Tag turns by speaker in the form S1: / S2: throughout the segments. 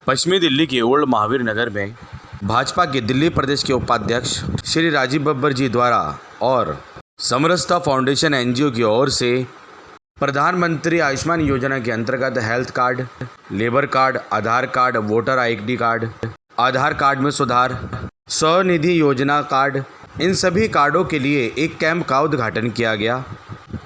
S1: पश्चिमी दिल्ली के ओल्ड महावीर नगर में भाजपा के दिल्ली प्रदेश के उपाध्यक्ष श्री राजीव बब्बर जी द्वारा और समरसता फाउंडेशन एनजीओ की ओर से प्रधानमंत्री आयुष्मान योजना के अंतर्गत हेल्थ कार्ड, लेबर कार्ड, आधार कार्ड, वोटर आईडी कार्ड, आधार कार्ड में सुधार, स्वनिधि योजना कार्ड, इन सभी कार्डों के लिए एक कैंप का उद्घाटन किया गया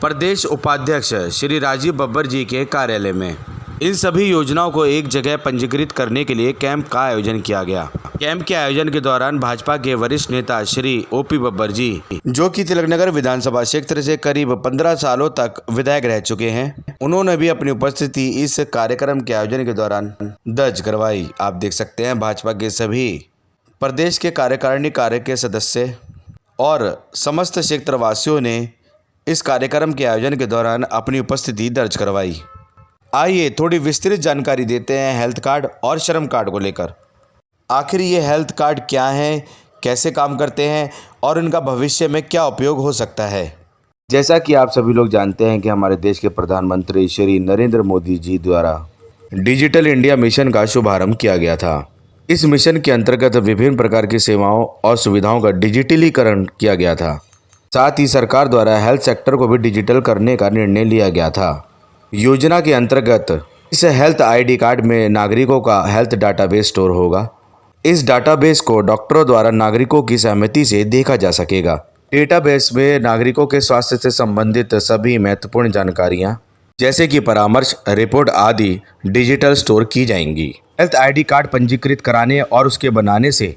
S1: प्रदेश उपाध्यक्ष श्री राजीव बब्बर जी के कार्यालय में। इन सभी योजनाओं को एक जगह पंजीकृत करने के लिए कैंप का आयोजन किया गया। कैंप के आयोजन के दौरान भाजपा के वरिष्ठ नेता श्री ओपी बब्बर जी, जो कि तिलकनगर विधानसभा क्षेत्र से करीब 15 सालों तक विधायक रह चुके हैं, उन्होंने भी अपनी उपस्थिति इस कार्यक्रम के आयोजन के दौरान दर्ज करवाई। आप देख सकते हैं भाजपा के सभी प्रदेश के कार्यकारिणी कार्य के सदस्य और समस्त क्षेत्रवासियों ने इस कार्यक्रम के आयोजन के दौरान अपनी उपस्थिति दर्ज करवाई। आइए थोड़ी विस्तृत जानकारी देते हैं हेल्थ कार्ड और श्रम कार्ड को लेकर। आखिर ये हेल्थ कार्ड क्या हैं, कैसे काम करते हैं और इनका भविष्य में क्या उपयोग हो सकता है। जैसा कि आप सभी लोग जानते हैं कि हमारे देश के प्रधानमंत्री श्री नरेंद्र मोदी जी द्वारा डिजिटल इंडिया मिशन का शुभारंभ किया गया था। इस मिशन के अंतर्गत विभिन्न प्रकार की सेवाओं और सुविधाओं का डिजिटलीकरण किया गया था। साथ ही सरकार द्वारा हेल्थ सेक्टर को भी डिजिटल करने का निर्णय लिया गया था। योजना के अंतर्गत इस हेल्थ आईडी कार्ड में नागरिकों का हेल्थ डाटाबेस स्टोर होगा। इस डाटाबेस को डॉक्टरों द्वारा नागरिकों की सहमति से देखा जा सकेगा। डेटाबेस में नागरिकों के स्वास्थ्य से संबंधित सभी महत्वपूर्ण जानकारियां जैसे कि परामर्श, रिपोर्ट आदि डिजिटल स्टोर की जाएंगी। हेल्थ आईडी कार्ड पंजीकृत कराने और उसके बनाने से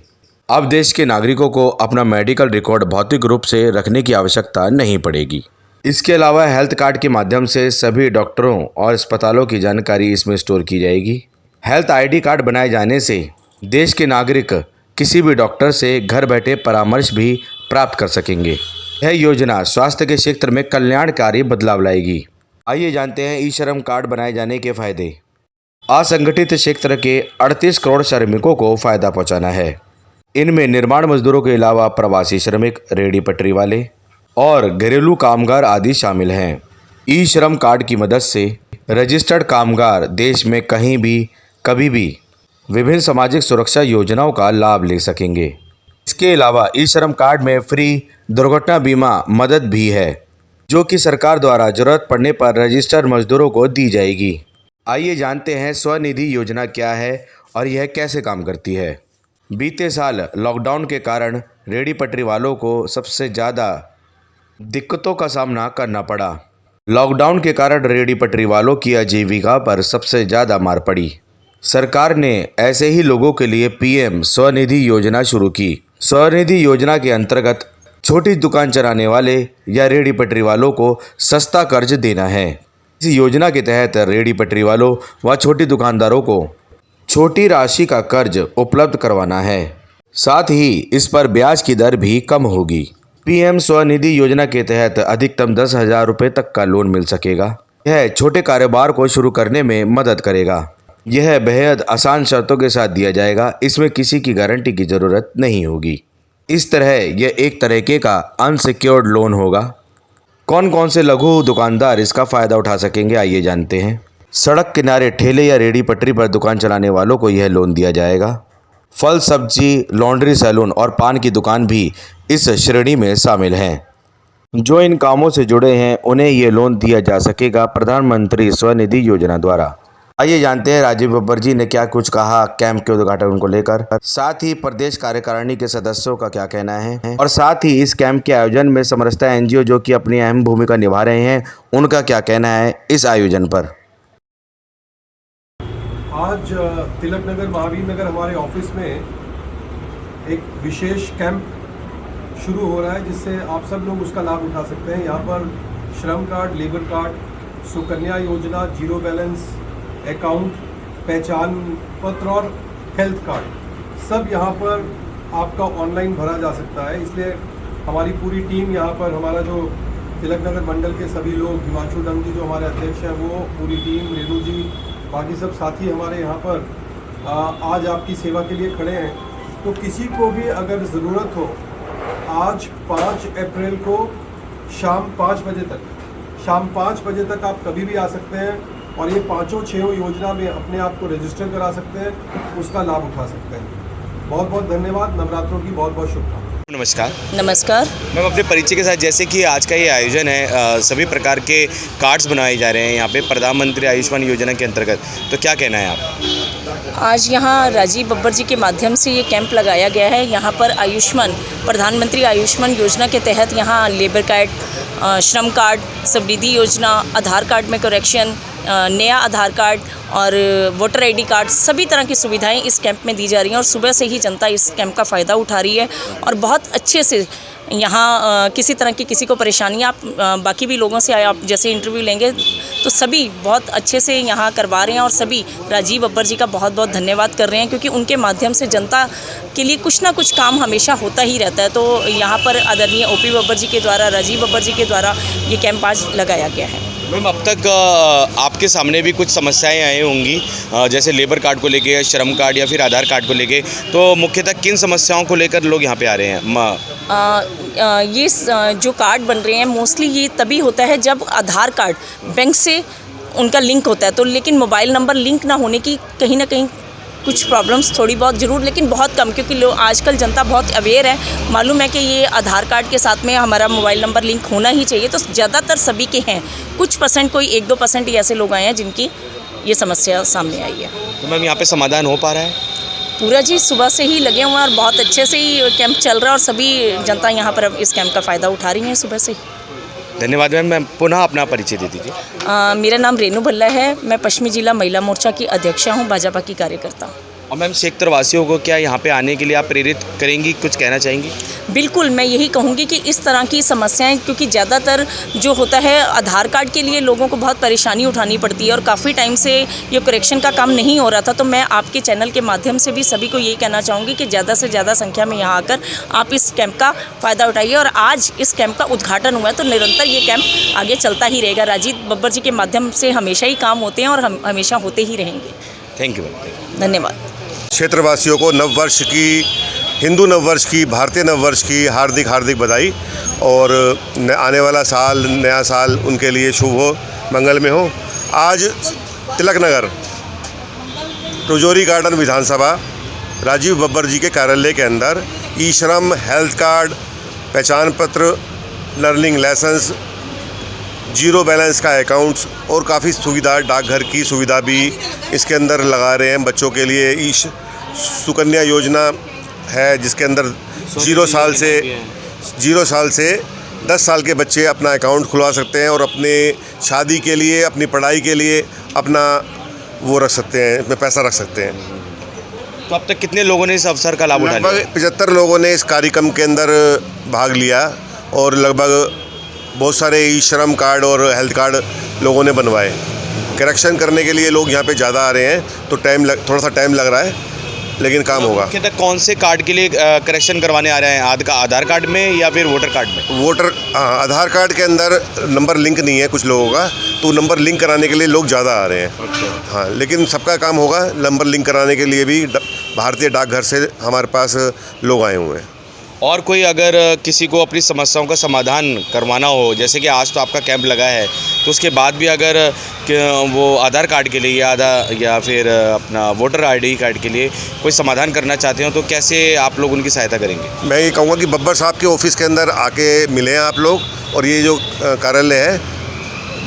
S1: अब देश के नागरिकों को अपना मेडिकल रिकॉर्ड भौतिक रूप से रखने की आवश्यकता नहीं पड़ेगी। इसके अलावा हेल्थ कार्ड के माध्यम से सभी डॉक्टरों और अस्पतालों की जानकारी इसमें स्टोर की जाएगी। हेल्थ आईडी कार्ड बनाए जाने से देश के नागरिक किसी भी डॉक्टर से घर बैठे परामर्श भी प्राप्त कर सकेंगे। यह योजना स्वास्थ्य के क्षेत्र में कल्याणकारी बदलाव लाएगी। आइए जानते हैं ई श्रम कार्ड बनाए जाने के फायदे। असंगठित क्षेत्र के 38 करोड़ श्रमिकों को फायदा पहुंचाना है। इनमें निर्माण मजदूरों के अलावा प्रवासी श्रमिक, रेहड़ी पटरी वाले और घरेलू कामगार आदि शामिल हैं। ई श्रम कार्ड की मदद से रजिस्टर्ड कामगार देश में कहीं भी कभी भी विभिन्न सामाजिक सुरक्षा योजनाओं का लाभ ले सकेंगे। इसके अलावा ई श्रम कार्ड में फ्री दुर्घटना बीमा मदद भी है, जो कि सरकार द्वारा जरूरत पड़ने पर रजिस्टर्ड मजदूरों को दी जाएगी। आइए जानते हैं स्वनिधि योजना क्या है और यह कैसे काम करती है। बीते साल लॉकडाउन के कारण रेहड़ी पटरी वालों को सबसे ज़्यादा दिक्कतों का सामना करना पड़ा। लॉकडाउन के कारण रेहड़ी पटरी वालों की आजीविका पर सबसे ज़्यादा मार पड़ी। सरकार ने ऐसे ही लोगों के लिए पीएम स्वनिधि योजना शुरू की। स्वनिधि योजना के अंतर्गत छोटी दुकान चलाने वाले या रेहड़ी पटरी वालों को सस्ता कर्ज देना है। इस योजना के तहत रेहड़ी पटरी वालों व छोटी दुकानदारों को छोटी राशि का कर्ज उपलब्ध करवाना है। साथ ही इस पर ब्याज की दर भी कम होगी। पीएम स्वनिधि योजना के तहत अधिकतम 10,000 रुपये तक का लोन मिल सकेगा। यह छोटे कारोबार को शुरू करने में मदद करेगा। यह बेहद आसान शर्तों के साथ दिया जाएगा। इसमें किसी की गारंटी की ज़रूरत नहीं होगी। इस तरह यह एक तरीके का अनसिक्योर्ड लोन होगा। कौन कौन से लघु दुकानदार इसका फ़ायदा उठा सकेंगे, आइए जानते हैं। सड़क किनारे ठेले या रेहड़ी पटरी पर दुकान चलाने वालों को यह लोन दिया जाएगा। फल, सब्जी, लॉन्ड्री, सैलून और पान की दुकान भी इस श्रेणी में शामिल हैं। जो इन कामों से जुड़े हैं उन्हें ये लोन दिया जा सकेगा प्रधानमंत्री स्वनिधि योजना द्वारा। आइए जानते हैं राजीव बब्बर जी ने क्या कुछ कहा कैंप के उद्घाटन को लेकर, साथ ही प्रदेश कार्यकारिणी के सदस्यों का क्या कहना है और साथ ही इस कैंप के आयोजन में समरसता एनजीओ जो कि अपनी अहम भूमिका निभा रहे हैं, उनका क्या कहना है इस आयोजन पर।
S2: आज तिलकनगर महावीर नगर हमारे ऑफिस में एक विशेष कैंप शुरू हो रहा है, जिससे आप सब लोग उसका लाभ उठा सकते हैं। यहाँ पर श्रम कार्ड, लेबर कार्ड, सुकन्या योजना, जीरो बैलेंस अकाउंट, पहचान पत्र और हेल्थ कार्ड सब यहाँ पर आपका ऑनलाइन भरा जा सकता है। इसलिए हमारी पूरी टीम यहाँ पर, हमारा जो तिलकनगर मंडल के सभी लोग, हिमांशु डंग जी जो हमारे अध्यक्ष हैं, वो पूरी टीम, रेणु जी, बाकी सब साथी हमारे यहाँ पर आज आपकी सेवा के लिए खड़े हैं। तो किसी को भी अगर ज़रूरत हो, आज 5 अप्रैल को शाम 5 बजे तक आप कभी भी आ सकते हैं। और ये 5-6 योजना में अपने आप को रजिस्टर करा सकते हैं, उसका लाभ उठा सकते हैं। बहुत बहुत धन्यवाद। नवरात्रों की बहुत बहुत शुभकामनाएं।
S1: नमस्कार
S3: नमस्कार।
S1: मैम, अपने परिचय के साथ, जैसे कि आज का ये आयोजन है, सभी प्रकार के कार्ड्स बनाए जा रहे हैं यहाँ पे प्रधानमंत्री आयुष्मान योजना के अंतर्गत, तो क्या कहना है आप?
S3: आज यहाँ राजीव बब्बर जी के माध्यम से ये कैंप लगाया गया है। यहाँ पर प्रधानमंत्री आयुष्मान योजना के तहत यहाँ लेबर कार्ड, श्रम कार्ड, समृद्धि योजना, आधार कार्ड में करेक्शन, नया आधार कार्ड और वोटर आईडी कार्ड, सभी तरह की सुविधाएं इस कैंप में दी जा रही हैं और सुबह से ही जनता इस कैंप का फ़ायदा उठा रही है और बहुत अच्छे से यहाँ किसी तरह की किसी को परेशानी, आप बाकी भी लोगों से आप जैसे इंटरव्यू लेंगे तो सभी बहुत अच्छे से यहाँ करवा रहे हैं और सभी राजीव बब्बर जी का बहुत बहुत धन्यवाद कर रहे हैं, क्योंकि उनके माध्यम से जनता के लिए कुछ ना कुछ काम हमेशा होता ही रहता है। तो यहाँ पर आदरणीय ओपी बब्बर जी के द्वारा, राजीव बब्बर जी के द्वारा ये कैंप आज लगाया गया है।
S1: मैम, अब तक आपके सामने भी कुछ समस्याएं आई होंगी, जैसे लेबर कार्ड को लेके, श्रम कार्ड या फिर आधार कार्ड को लेके, तो मुख्यतः किन समस्याओं को लेकर लोग यहाँ पे आ रहे हैं?
S3: ये जो कार्ड बन रहे हैं मोस्टली ये तभी होता है जब आधार कार्ड बैंक से उनका लिंक होता है, तो लेकिन मोबाइल नंबर लिंक ना होने की कहीं ना कहीं कुछ प्रॉब्लम्स थोड़ी बहुत ज़रूर, लेकिन बहुत कम, क्योंकि लोग आजकल जनता बहुत अवेयर है, मालूम है कि ये आधार कार्ड के साथ में हमारा मोबाइल नंबर लिंक होना ही चाहिए, तो ज़्यादातर सभी के हैं। कुछ परसेंट, कोई 1-2% ही ऐसे लोग आए हैं जिनकी ये समस्या सामने आई है।
S1: तो मैम, यहाँ पे समाधान हो पा रहा है?
S3: पूरा जी सुबह से ही लगे हुए हैं और बहुत अच्छे से ही कैंप चल रहा है और सभी जनता यहाँ पर इस कैंप का फ़ायदा उठा रही है सुबह से ही।
S1: धन्यवाद मैम। मैं पुनः अपना परिचय दे दीजिए।
S3: मेरा नाम रेनू भल्ला है, मैं पश्चिमी जिला महिला मोर्चा की अध्यक्षा हूँ, भाजपा की कार्यकर्ता।
S1: और मैम, क्षेत्र वासियों को क्या यहाँ पे आने के लिए आप प्रेरित करेंगी, कुछ कहना चाहेंगी?
S3: बिल्कुल, मैं यही कहूँगी कि इस तरह की समस्याएं, क्योंकि ज़्यादातर जो होता है आधार कार्ड के लिए लोगों को बहुत परेशानी उठानी पड़ती है और काफ़ी टाइम से ये करेक्शन का काम नहीं हो रहा था, तो मैं आपके चैनल के माध्यम से भी सभी को यही कहना चाहूँगी कि ज़्यादा से ज़्यादा संख्या में यहाँ आकर आप इस कैंप का फ़ायदा उठाइए। और आज इस कैंप का उद्घाटन हुआ है, तो निरंतर ये कैंप आगे चलता ही रहेगा। राजीव बब्बर जी के माध्यम से हमेशा ही काम होते हैं और हम हमेशा होते ही रहेंगे।
S1: Thank you ma'am.
S3: धन्यवाद।
S4: क्षेत्रवासियों को नववर्ष की, हिंदू नववर्ष की, भारतीय नववर्ष की हार्दिक हार्दिक बधाई और आने वाला साल, नया साल उनके लिए शुभ हो, मंगल में हो। आज तिलक नगर टुजोरी गार्डन विधानसभा राजीव बब्बर जी के कार्यालय के अंदर ई श्रम, हेल्थ कार्ड, पहचान पत्र, लर्निंग लाइसेंस, जीरो बैलेंस का अकाउंट्स और काफ़ी सुविधा, डाकघर की सुविधा भी इसके अंदर लगा रहे हैं बच्चों के लिए। ई सुकन्या योजना है जिसके अंदर 0 साल से 10 साल के बच्चे अपना अकाउंट खुलवा सकते हैं और अपने शादी के लिए, अपनी पढ़ाई के लिए अपना वो रख सकते हैं, इसमें पैसा रख सकते हैं।
S1: तो अब तक कितने लोगों ने इस अवसर का लाभ उठाया?
S4: लगभग 75 लोगों ने इस कार्यक्रम के अंदर भाग लिया और लगभग बहुत सारे ई श्रम कार्ड और हेल्थ कार्ड लोगों ने बनवाए। करेक्शन करने के लिए लोग यहाँ पे ज़्यादा आ रहे हैं, तो थोड़ा सा टाइम लग रहा है, लेकिन काम होगा।
S1: कहते कौन से कार्ड के लिए करेक्शन करवाने आ रहे हैं? आधार कार्ड में या फिर वोटर कार्ड में?
S4: आधार कार्ड के अंदर नंबर लिंक नहीं है कुछ लोगों का, तो नंबर लिंक कराने के लिए लोग ज़्यादा आ रहे हैं।
S1: अच्छा।
S4: हाँ, लेकिन सबका काम होगा। नंबर लिंक कराने के लिए भी भारतीय डाकघर से हमारे पास लोग आए हुए हैं।
S1: और कोई अगर किसी को अपनी समस्याओं का समाधान करवाना हो, जैसे कि आज तो आपका कैंप लगा है, तो उसके बाद भी अगर वो आधार कार्ड के लिए या फिर अपना वोटर आईडी कार्ड के लिए कोई समाधान करना चाहते हो, तो कैसे आप लोग उनकी सहायता करेंगे?
S4: मैं ये कहूँगा कि बब्बर साहब के ऑफिस के अंदर आके मिले आप लोग, और ये जो कार्यालय है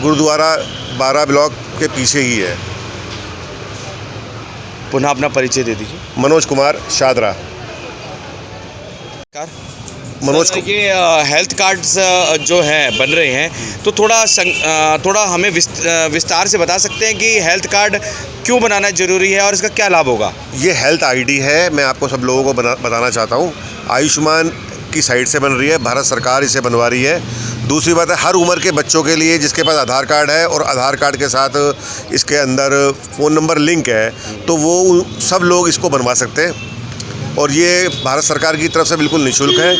S4: गुरुद्वारा 12 ब्लॉक के पीछे ही है।
S1: पुनः अपना परिचय दे दीजिए।
S4: मनोज कुमार शादरा। मनोज को
S1: ये हेल्थ कार्ड्स जो हैं बन रहे हैं, तो थोड़ा हमें विस्तार से बता सकते हैं कि हेल्थ कार्ड क्यों बनाना ज़रूरी है और इसका क्या लाभ होगा?
S4: ये हेल्थ आईडी है, मैं आपको सब लोगों को बताना चाहता हूँ। आयुष्मान की साइड से बन रही है, भारत सरकार इसे बनवा रही है। दूसरी बात है, हर उम्र के बच्चों के लिए जिसके पास आधार कार्ड है और आधार कार्ड के साथ इसके अंदर फ़ोन नंबर लिंक है, तो वो सब लोग इसको बनवा सकते हैं और ये भारत सरकार की तरफ से बिल्कुल निःशुल्क है।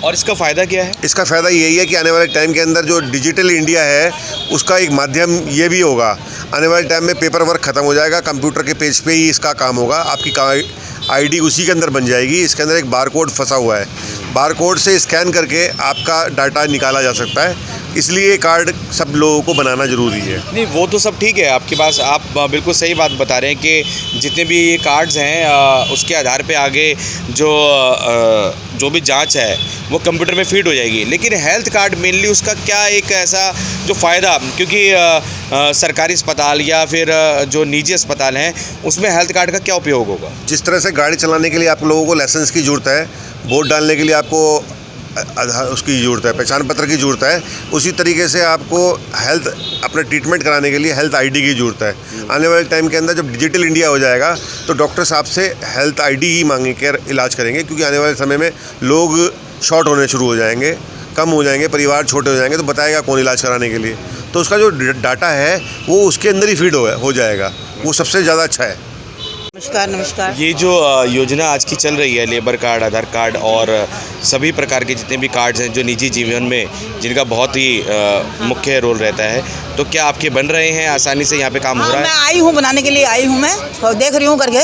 S1: और इसका फ़ायदा क्या है?
S4: इसका फ़ायदा यही है कि आने वाले टाइम के अंदर जो डिजिटल इंडिया है उसका एक माध्यम ये भी होगा। आने वाले टाइम में पेपर वर्क ख़त्म हो जाएगा, कंप्यूटर के पेज पे ही इसका काम होगा। आपकी आईडी उसी के अंदर बन जाएगी। इसके अंदर एक बारकोड फंसा हुआ है, बारकोड से स्कैन करके आपका डाटा निकाला जा सकता है इसलिए कार्ड सब लोगों को बनाना ज़रूरी है।
S1: नहीं, वो तो सब ठीक है आपके पास, आप बिल्कुल सही बात बता रहे हैं कि जितने भी ये कार्ड्स हैं उसके आधार पे आगे जो भी जांच है वो कंप्यूटर में फीड हो जाएगी। लेकिन हेल्थ कार्ड मेनली उसका क्या एक ऐसा जो फ़ायदा, क्योंकि सरकारी अस्पताल या फिर जो निजी अस्पताल हैं उसमें हेल्थ कार्ड का क्या उपयोग होगा?
S4: जिस तरह से गाड़ी चलाने के लिए आप लोगों को लाइसेंस की ज़रूरत है, वोट डालने के लिए आपको उसकी ज़रूरत है, पहचान पत्र की ज़रूरत है, उसी तरीके से आपको हेल्थ अपना ट्रीटमेंट कराने के लिए हेल्थ आईडी की ज़रूरत है। आने वाले टाइम के अंदर जब डिजिटल इंडिया हो जाएगा तो डॉक्टर साहब से हेल्थ आईडी ही मांग कर इलाज करेंगे, क्योंकि आने वाले समय में लोग शॉर्ट होने शुरू हो जाएंगे, कम हो जाएंगे, परिवार छोटे हो जाएंगे, तो बताएगा कौन इलाज कराने के लिए। तो उसका जो डाटा है वो उसके अंदर ही फीड हो जाएगा, वो सबसे ज़्यादा अच्छा है।
S5: नमस्कार नमस्कार।
S1: ये जो योजना आज की चल रही है, लेबर कार्ड, आधार कार्ड और सभी प्रकार के जितने भी कार्ड्स हैं जो निजी जीवन में जिनका बहुत ही मुख्य रोल रहता है, तो क्या आपके बन रहे हैं आसानी से, यहाँ पे काम हो रहा है?
S5: मैं आई हूँ, बनाने के लिए आई हूँ, मैं और देख रही हूँ करके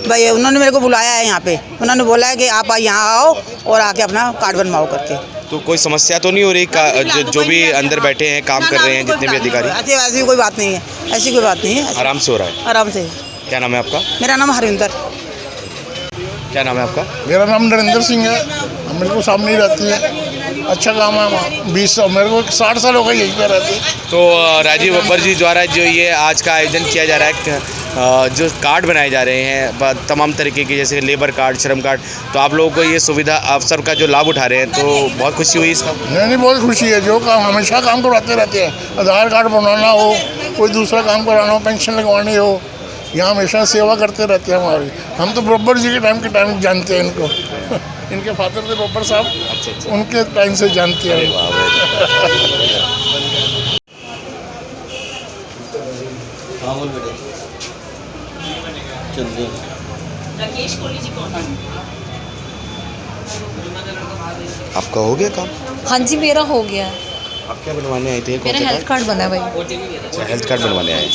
S5: भाई, उन्होंने मेरे को बुलाया है यहाँ पे, उन्होंने बोला है कि आप यहाँ आओ और आके अपना कार्ड बनवाओ करके।
S1: तो कोई समस्या तो नहीं हो रही जो भी अंदर बैठे हैं, काम कर रहे हैं जितने भी अधिकारी?
S5: ऐसी कोई बात नहीं है, ऐसी कोई बात नहीं है,
S1: आराम से हो रहा है?
S5: आराम से।
S1: क्या नाम है आपका?
S5: मेरा नाम हरिंदर।
S1: क्या नाम है आपका?
S6: मेरा नाम नरेंद्र सिंह है। मेरे को सामने ही रहती है, अच्छा काम है। 20 मेरे को 60 साल हो गए यहीं पे रहते हैं।
S1: तो राजीव बब्बर जी द्वारा जो ये आज का आयोजन किया जा रहा है, जो कार्ड बनाए जा रहे हैं तमाम तरीके के, जैसे लेबर कार्ड, श्रम कार्ड, तो आप लोगों को ये सुविधा अवसर का जो लाभ उठा रहे हैं, तो बहुत खुशी हुई इसका?
S6: नहीं, बहुत खुशी है। जो काम हमेशा काम करवाते रहते हैं, आधार कार्ड बनवाना हो, कोई दूसरा काम कराना हो, पेंशन लगवानी हो, यहाँ हमेशा सेवा करते रहते हैं हमारी। हम तो बब्बर जी के टाइम जानते हैं इनको। इनके फादर थे बब्बर साहब,
S1: अच्छा।
S6: उनके टाइम से जानते हैं।
S3: राकेश कोहली जी कौन?
S1: आपका हो गया काम?
S7: हाँ जी, मेरा हो गया है।
S1: आप क्या बनवाने आए थे? कौन
S7: मेरा
S1: सा
S7: हेल्थ कार्ड बना है भाई।
S1: अच्छा, हेल्थ कार्ड बनवाने आए।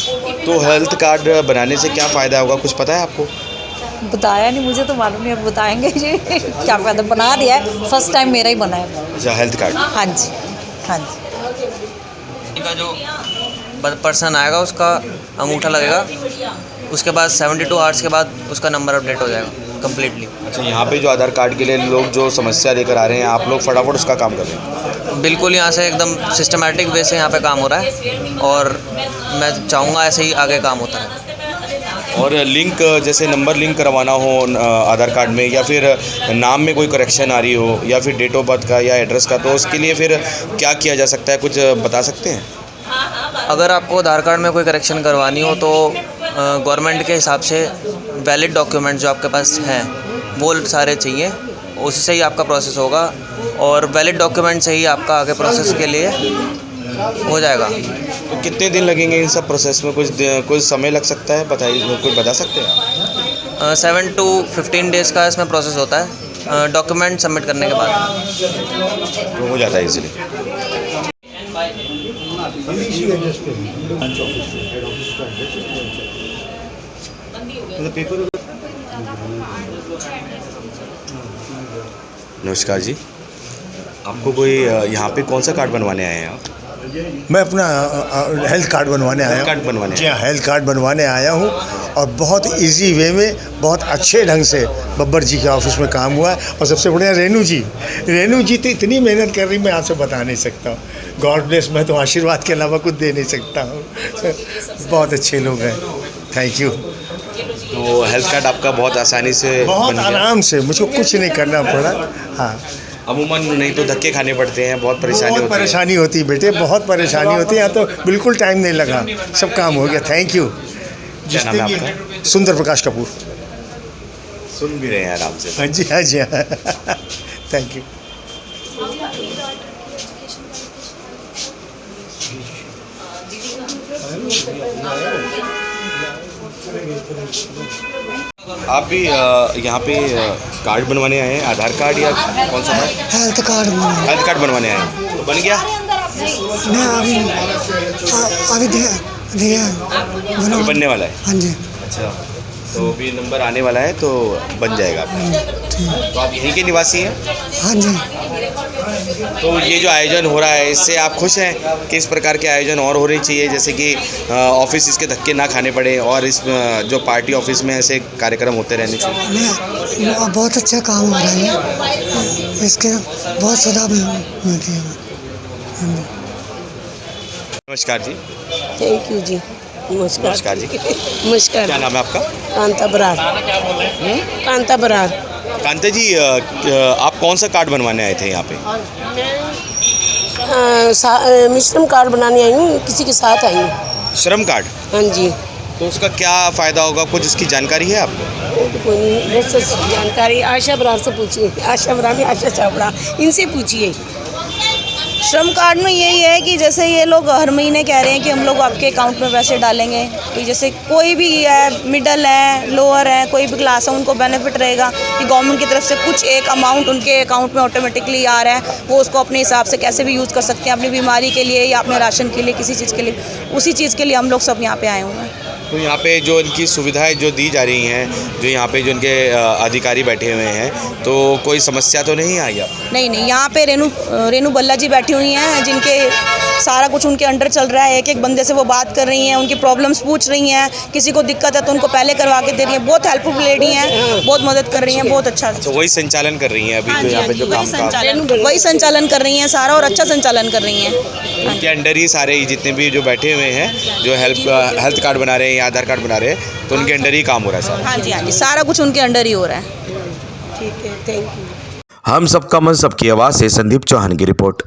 S1: तो हेल्थ कार्ड बनाने से क्या फ़ायदा होगा, कुछ पता है आपको?
S7: बताया नहीं, मुझे तो मालूम नहीं, अब बताएंगे जी। क्या फ़ायदा, बना दिया है, फर्स्ट टाइम मेरा ही बना है।
S1: अच्छा, हेल्थ कार्ड।
S7: हाँ जी, हाँ जी।
S8: का जो पर्सन आएगा उसका अंगूठा लगेगा, उसके बाद 72 आवर्स के बाद उसका नंबर अपडेट हो जाएगा कम्प्लीटली।
S1: अच्छा, यहाँ पे जो आधार कार्ड के लिए लोग जो समस्या लेकर आ रहे हैं, आप लोग फटाफट उसका काम कर रहे हैं?
S8: बिल्कुल, यहाँ से एकदम सिस्टमेटिक वे से यहाँ पे काम हो रहा है और मैं चाहूँगा ऐसे ही आगे काम होता है।
S1: और लिंक, जैसे नंबर लिंक करवाना हो आधार कार्ड में, या फिर नाम में कोई करेक्शन आ रही हो, या फिर डेट ऑफ बर्थ का या एड्रेस का, तो उसके लिए फिर क्या किया जा सकता है, कुछ बता सकते हैं?
S8: अगर आपको आधार कार्ड में कोई करेक्शन करवानी हो तो गवर्नमेंट के हिसाब से वैलिड डॉक्यूमेंट जो आपके पास हैं वो सारे चाहिए, उससे ही आपका प्रोसेस होगा और वैलिड डॉक्यूमेंट से ही आपका आगे प्रोसेस के लिए हो जाएगा।
S1: तो कितने दिन लगेंगे इन सब प्रोसेस में? कुछ समय लग सकता है, बताइए, कुछ बता सकते हैं?
S8: 7 to 15 डेज़ का इसमें प्रोसेस होता है डॉक्यूमेंट सबमिट करने के बाद।
S1: तो हो जाता है इजीली। नमस्कार जी, आपको कोई यहाँ पे कौन सा कार्ड बनवाने आए हैं आप?
S9: मैं अपना हेल्थ कार्ड बनवाने आया हूँ।
S1: कार्ड बनवाने?
S9: जी हाँ, हेल्थ कार्ड बनवाने आया हूँ और बहुत इजी वे में, बहुत अच्छे ढंग से बब्बर जी के ऑफिस में काम हुआ है। और सबसे बढ़िया रेनू जी तो इतनी मेहनत कर रही, मैं आपसे बता नहीं सकता हूँ। गॉड ब्लेस, मैं तो आशीर्वाद के अलावा कुछ दे नहीं सकता हूँ। बहुत अच्छे लोग हैं, थैंक यू।
S1: तो हेल्थ कार्ड आपका बहुत आसानी से
S9: बहुत
S1: बन गया?
S9: आराम से, मुझको कुछ नहीं करना पड़ा। हाँ,
S1: अमूमन नहीं तो धक्के खाने पड़ते हैं, बहुत परेशानी
S9: होती है बेटे, बहुत परेशानी होती है। यहाँ तो बिल्कुल टाइम नहीं लगा, सब काम हो गया, थैंक यू।
S1: क्या नाम है आपका?
S9: सुंदर प्रकाश कपूर।
S1: सुन भी रहे हैं आराम से?
S9: हाँ जी, हाँ जी, हाँ। Thank you.
S1: आप भी यहाँ पे कार्ड बनवाने आए हैं, आधार कार्ड या कौन सा है?
S10: हेल्थ कार्ड
S1: हेल्थ कार्ड बनवाने आए हैं, तो बन गया?
S10: मैं अभी दिया
S1: बनने वाला है?
S10: हाँ जी।
S1: अच्छा, तो अभी नंबर आने वाला है तो बन जाएगा आपका। तो आप यहीं के निवासी हैं?
S10: हाँ जी।
S1: तो ये जो आयोजन हो रहा है इससे आप खुश हैं कि इस प्रकार के आयोजन और होने चाहिए, जैसे कि ऑफिस इसके धक्के ना खाने पड़े और इस जो पार्टी ऑफिस में ऐसे कार्यक्रम होते रहने चाहिए?
S10: मैं बहुत अच्छा काम हो रहा है, इसके बहुत सुधार मिलती है।
S1: नमस्कार जी।
S11: थैंक यू जी।
S1: नमस्कार जी।
S11: नमस्कार।
S1: क्या नाम है आपका?
S11: कांता बरार। कांता बरार।
S1: कांता जी, आप कौन सा कार्ड बनवाने आए थे यहाँ पे?
S11: मिश्रम कार्ड बनाने आई हूँ, किसी के साथ आई हूँ।
S1: श्रम कार्ड?
S11: हाँ जी।
S1: तो उसका क्या फ़ायदा होगा, कुछ इसकी जानकारी है आपको?
S11: तो कोई नहीं, बस जानकारी आशा बरार से पूछिए। आशा बरार नहीं, आशा चावड़ा, इनसे पूछिए।
S3: श्रम कार्ड में यही है कि जैसे ये लोग हर महीने कह रहे हैं कि हम लोग आपके अकाउंट में पैसे डालेंगे, कि जैसे कोई भी है, मिडल है, लोअर है, कोई भी क्लास है, उनको बेनिफिट रहेगा कि गवर्नमेंट की तरफ से कुछ एक अमाउंट उनके अकाउंट में ऑटोमेटिकली आ रहा है, वो उसको अपने हिसाब से कैसे भी यूज़ कर सकते हैं, अपनी बीमारी के लिए या अपने राशन के लिए, किसी चीज़ के लिए। उसी चीज़ के लिए हम लोग सब यहाँ पे आए हुए हैं।
S1: तो यहाँ पे जो इनकी सुविधाएं जो दी जा रही हैं, जो यहाँ पे जो इनके अधिकारी बैठे हुए हैं, तो कोई समस्या तो नहीं आई आप?
S3: नहीं, यहाँ पे रेनू बल्ला जी बैठी हुई हैं, जिनके सारा कुछ उनके अंडर चल रहा है। एक एक बंदे से वो बात कर रही हैं, उनकी प्रॉब्लम्स पूछ रही हैं, किसी को दिक्कत है तो उनको पहले करवा के दे रही हैं। बहुत हेल्पफुल लेडी हैं, बहुत मदद कर रही हैं, बहुत अच्छा।
S1: तो वही संचालन कर रही हैं अभी जो यहाँ पे जो काम
S3: वही संचालन कर रही हैं सारा, और अच्छा संचालन कर रही हैं।
S1: उनके अंडर ही सारे जितने भी जो बैठे हुए हैं, जो हेल्थ कार्ड बना रहे हैं या आधार कार्ड बना रहे हैं, तो उनके अंडर ही काम हो रहा है सारा?
S3: हाँ जी, सारा कुछ उनके अंडर ही हो रहा है।
S11: ठीक है, थैंक यू।
S1: हम सबका मन सबकी आवाज़ से संदीप चौहान की रिपोर्ट।